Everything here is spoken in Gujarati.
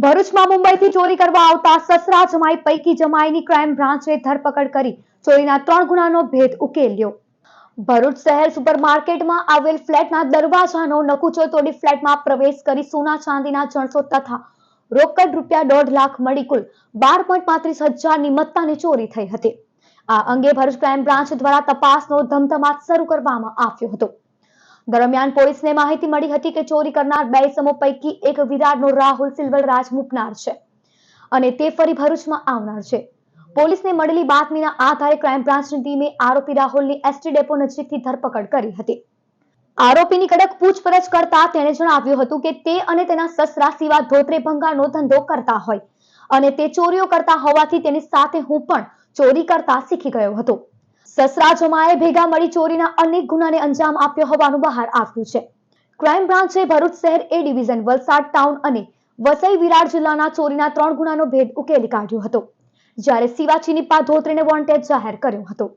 ભરૂચમાં મુંબઈથી ચોરી કરવા આવતા સસરા જમાઈ પૈકી જમાઈની ક્રાઇમ બ્રાન્ચે ધરપકડ કરી ચોરીના 3 ગુનાનો ભેદ ઉકેલ્યો. ભરૂચ શહેર સુપરમાર્કેટમાં આવેલ ફ્લેટના દરવાજાનો નકુચો તોડી ફ્લેટમાં પ્રવેશ કરી સોના ચાંદીના જણસો તથા રોકડ રૂપિયા 1.5 લાખ મળી કુલ 12.35,000ની મત્તાની ચોરી થઈ હતી. આ અંગે ભરૂચ ક્રાઇમ બ્રાન્ચ દ્વારા તપાસનો ધમધમાટ શરૂ કરવામાં આવ્યો હતો. દરમિયાન પોલીસને માહિતી મળી હતી કે ચોરી કરનાર 2 ઇસમો પૈકી એક વિરારનો રાહુલ સિલ્વરરાજ મુકનાર છે અને તે ફરી ભરૂચમાં આવનાર છે. પોલીસને મળેલી બાતમીના આધારે ક્રાઇમ બ્રાન્ચની ટીમે આરોપી રાહુલની એસટી ડેપો નજીકથી ધરપકડ કરી હતી. આરોપીની કડક પૂછપરછ કરતા તેણે જણાવ્યું હતું કે તે અને તેના સસરા સિવા ધોત્રે ભંગારનો ધંધો કરતા હોય અને તે ચોરીઓ કરતા હોવાથી તેની સાથે હું પણ ચોરી કરતા શીખી ગયો હતો. સસરા જમાએ ભેગા મળી ચોરીના અનેક ગુનાને અંજામ આપ્યો હોવાનું બહાર આવ્યું છે. ક્રાઇમ બ્રાન્ચે ભરૂચ શહેર એ ડિવિઝન, વલસાડ ટાઉન અને વસઈ વિરાર જિલ્લાના ચોરીના 3 ગુનાનો ભેદ ઉકેલી કાઢ્યો હતો, જ્યારે સિવા ચીનીપા ધોત્રેને વોન્ટેડ જાહેર કર્યો હતો.